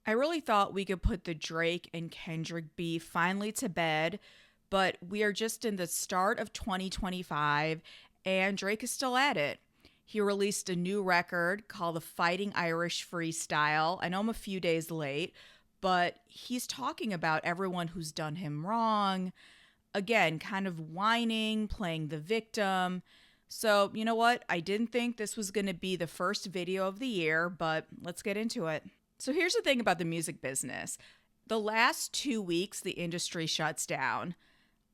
I really thought we could put the Drake and Kendrick beef finally to bed, but we are just in the start of 2025 and Drake is still at it. He released a new record called the Fighting Irish Freestyle. I know I'm a few days late, but he's talking about everyone who's done him wrong. Again, kind of whining, playing the victim. So, you know what? I didn't think this was going to be the first video of the year, but let's get into it. So here's the thing about the music business. The last 2 weeks, the industry shuts down.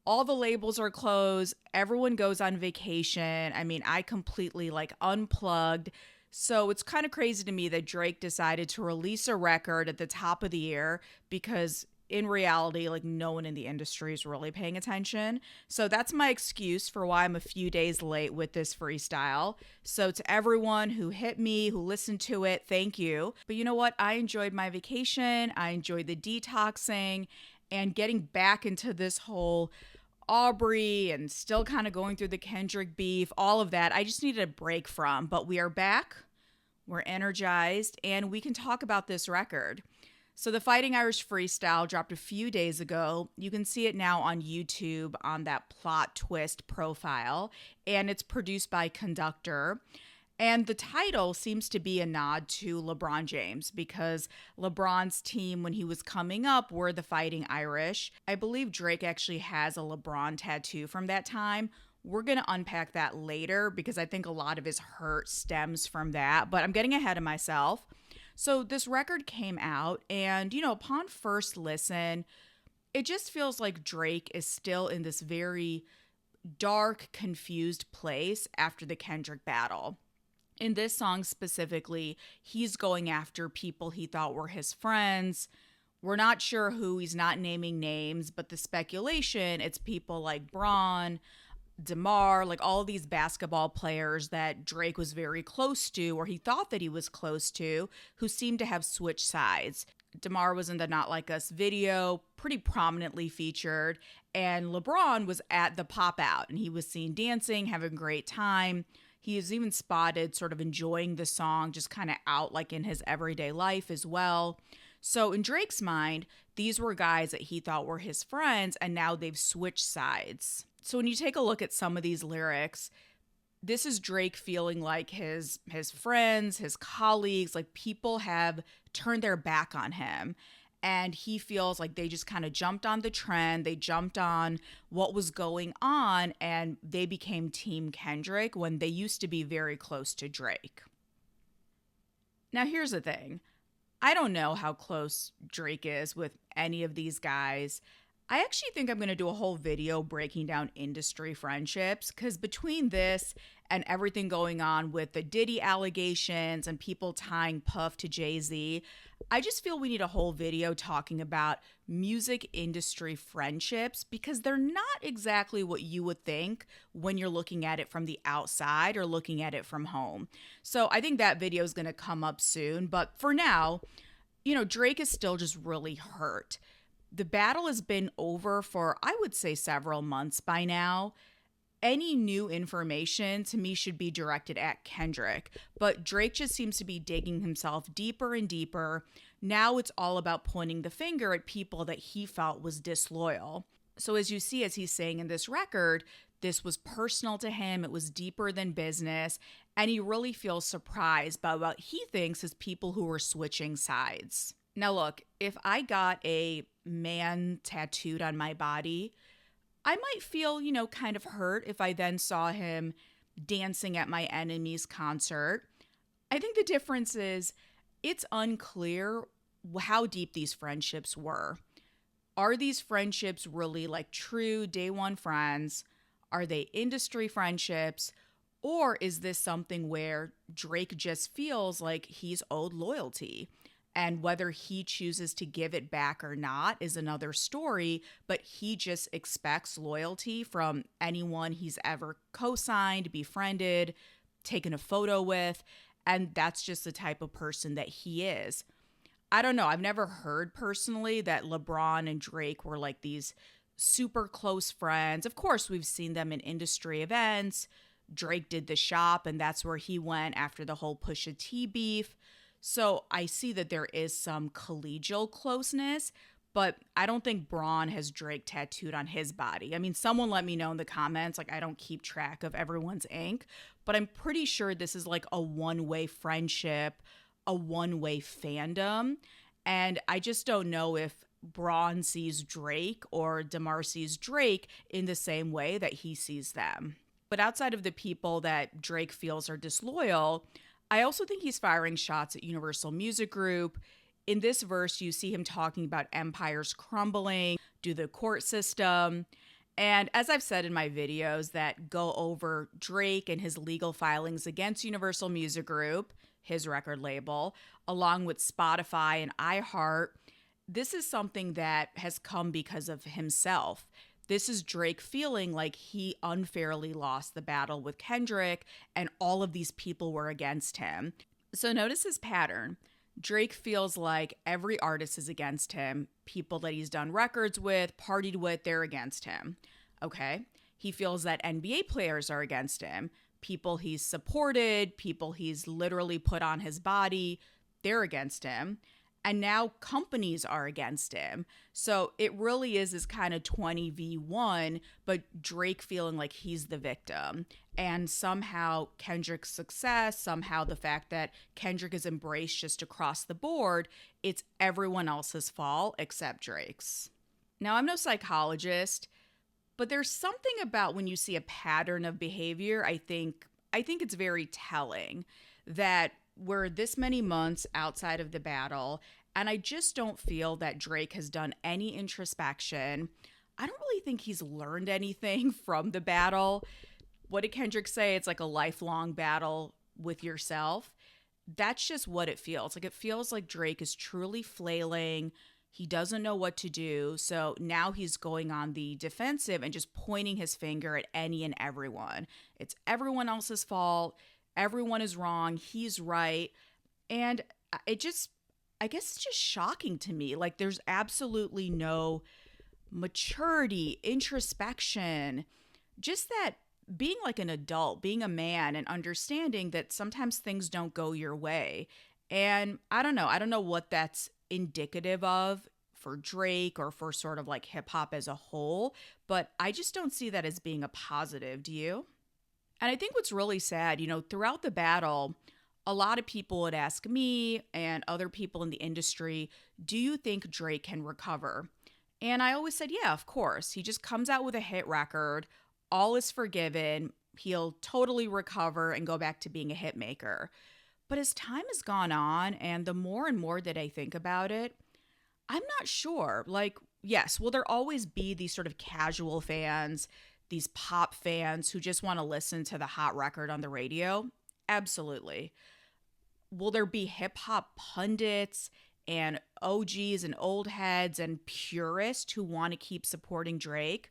All the labels are closed. Everyone goes on vacation. I mean, I completely unplugged. So it's kind of crazy to me that Drake decided to release a record at the top of the year because in reality, no one in the industry is really paying attention. So that's my excuse for why I'm a few days late with this freestyle. So to everyone who hit me, who listened to it, thank you. But you know what? I enjoyed my vacation. I enjoyed the detoxing and getting back into this whole Aubrey and still kind of going through the Kendrick beef, all of that. I just needed a break from, but we are back. We're energized and we can talk about this record. So the Fighting Irish Freestyle dropped a few days ago. You can see it now on YouTube on that plot twist profile, and it's produced by Conductor. And the title seems to be a nod to LeBron James because LeBron's team when he was coming up were the Fighting Irish. I believe Drake actually has a LeBron tattoo from that time. We're going to unpack that later because I think a lot of his hurt stems from that, but I'm getting ahead of myself. So this record came out and, upon first listen, it just feels like Drake is still in this very dark, confused place after the Kendrick battle. In this song specifically, he's going after people he thought were his friends. We're not sure who, he's not naming names, but the speculation, it's people like Braun, DeMar, all of these basketball players that Drake was very close to, or he thought that he was close to, who seemed to have switched sides. DeMar was in the Not Like Us video, pretty prominently featured, and LeBron was at the pop out, and he was seen dancing, having a great time. He is even spotted sort of enjoying the song, just kind of out in his everyday life as well. So in Drake's mind, these were guys that he thought were his friends, and now they've switched sides. So when you take a look at some of these lyrics, this is Drake feeling like his friends, his colleagues, people have turned their back on him. And he feels like they just kind of jumped on the trend. They jumped on what was going on and they became Team Kendrick when they used to be very close to Drake. Now, here's the thing. I don't know how close Drake is with any of these guys. I actually think I'm going to do a whole video breaking down industry friendships because between this and everything going on with the Diddy allegations and people tying Puff to Jay-Z, I just feel we need a whole video talking about music industry friendships because they're not exactly what you would think when you're looking at it from the outside or looking at it from home. So I think that video is going to come up soon. But for now, Drake is still just really hurt. The battle has been over for, I would say, several months by now. Any new information to me should be directed at Kendrick, but Drake just seems to be digging himself deeper and deeper. Now it's all about pointing the finger at people that he felt was disloyal. So as you see, as he's saying in this record, this was personal to him. It was deeper than business. And he really feels surprised by what he thinks is people who were switching sides. Now, look, if I got a man tattooed on my body, I might feel, kind of hurt if I then saw him dancing at my enemy's concert. I think the difference is it's unclear how deep these friendships were. Are these friendships really true day one friends? Are they industry friendships? Or is this something where Drake just feels like he's owed loyalty? And whether he chooses to give it back or not is another story, but he just expects loyalty from anyone he's ever co-signed, befriended, taken a photo with, and that's just the type of person that he is. I don't know. I've never heard personally that LeBron and Drake were these super close friends. Of course, we've seen them in industry events. Drake did the shop, and that's where he went after the whole Pusha T beef. So I see that there is some collegial closeness, but I don't think Braun has Drake tattooed on his body. I mean, someone let me know in the comments. Like, I don't keep track of everyone's ink, but I'm pretty sure this is like a one-way friendship, a one-way fandom. And I just don't know if Braun sees Drake or DeMar sees Drake in the same way that he sees them. But outside of the people that Drake feels are disloyal, I also think he's firing shots at Universal Music Group. In this verse, you see him talking about empires crumbling due to the court system. And as I've said in my videos that go over Drake and his legal filings against Universal Music Group, his record label, along with Spotify and iHeart, this is something that has come because of himself. This is Drake feeling like he unfairly lost the battle with Kendrick and all of these people were against him. So notice his pattern. Drake feels like every artist is against him. People that he's done records with, partied with, they're against him. Okay. He feels that NBA players are against him. People he's supported, people he's literally put on his body, they're against him. And now companies are against him. So it really is this kind of 20v1, but Drake feeling like he's the victim. And somehow Kendrick's success, somehow the fact that Kendrick is embraced just across the board, it's everyone else's fault except Drake's. Now, I'm no psychologist, but there's something about when you see a pattern of behavior, I think it's very telling that we're this many months outside of the battle, and I just don't feel that Drake has done any introspection. I don't really think he's learned anything from the battle. What did Kendrick say? It's like a lifelong battle with yourself. That's just what it feels. Like, it feels like Drake is truly flailing. He doesn't know what to do. So now he's going on the defensive and just pointing his finger at any and everyone. It's everyone else's fault. Everyone is wrong. He's right. And I guess it's just shocking to me. Like, there's absolutely no maturity, introspection, just that being like an adult, being a man and understanding that sometimes things don't go your way. And I don't know what that's indicative of for Drake or for sort of like hip hop as a whole, but I just don't see that as being a positive. Do you? And I think what's really sad, throughout the battle, a lot of people would ask me and other people in the industry, do you think Drake can recover? And I always said, yeah, of course. He just comes out with a hit record. All is forgiven. He'll totally recover and go back to being a hit maker. But as time has gone on, and the more and more that I think about it, I'm not sure. Like, yes, will there always be these sort of casual fans, these pop fans who just want to listen to the hot record on the radio? Absolutely. Will there be hip hop pundits and OGs and old heads and purists who want to keep supporting Drake?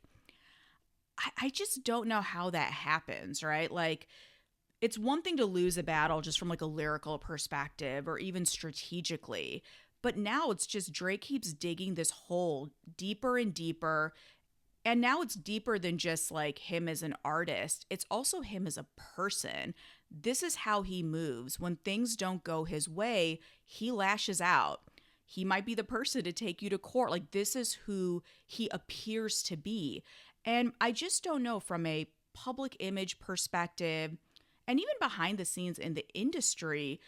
I just don't know how that happens, right? Like, it's one thing to lose a battle just from like a lyrical perspective or even strategically. But now it's just Drake keeps digging this hole deeper and deeper. And now it's deeper than just like him as an artist. It's also him as a person. This is how he moves. When things don't go his way, he lashes out. He might be the person to take you to court. Like, this is who he appears to be. And I just don't know, from a public image perspective and even behind the scenes in the industry,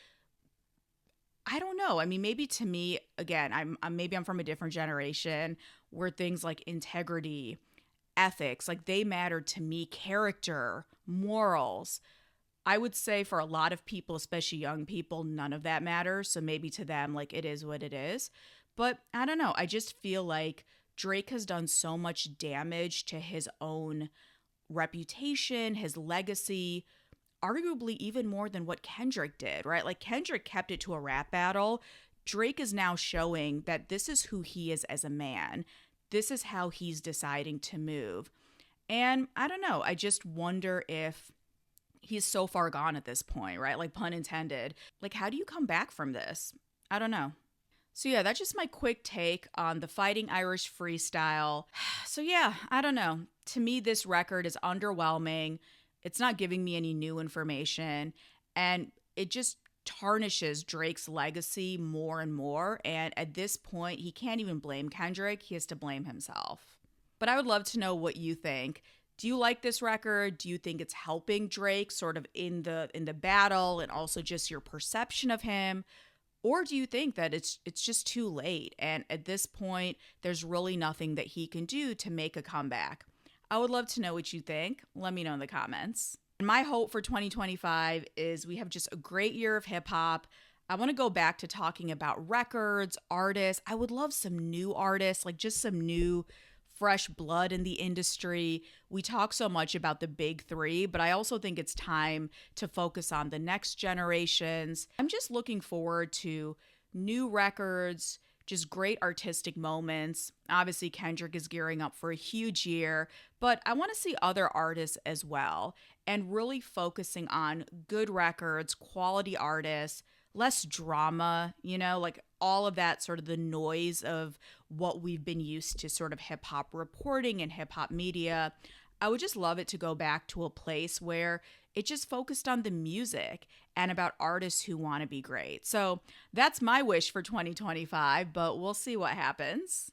I don't know. I mean, maybe to me, again, I'm from a different generation where things like integrity, ethics, like, they matter to me, character, morals. I would say for a lot of people, especially young people, none of that matters. So maybe to them, like, it is what it is. But I don't know. I just feel like Drake has done so much damage to his own reputation, his legacy, arguably even more than what Kendrick did, right? Like, Kendrick kept it to a rap battle. Drake is now showing that this is who he is as a man. This is how he's deciding to move. And I don't know. I just wonder if he's so far gone at this point, right? Like, pun intended. Like, how do you come back from this? I don't know. So yeah, that's just my quick take on the Fighting Irish Freestyle. So yeah, I don't know. To me, this record is underwhelming. It's not giving me any new information. And it just tarnishes Drake's legacy more and more. And at this point, he can't even blame Kendrick. He has to blame himself. But I would love to know what you think. Do you like this record? Do you think it's helping Drake sort of in the battle, and also just your perception of him? Or do you think that it's just too late, and at this point there's really nothing that he can do to make a comeback? I would love to know what you think. Let me know in the comments. And my hope for 2025 is we have just a great year of hip hop. I want to go back to talking about records, artists. I would love some new artists, like just some new fresh blood in the industry. We talk so much about the big three, but I also think it's time to focus on the next generations. I'm just looking forward to new records, just great artistic moments. Obviously, Kendrick is gearing up for a huge year, but I want to see other artists as well, and really focusing on good records, quality artists, less drama, like all of that sort of the noise of what we've been used to sort of hip hop reporting and hip hop media. I would just love it to go back to a place where it just focused on the music and about artists who want to be great. So that's my wish for 2025, but we'll see what happens.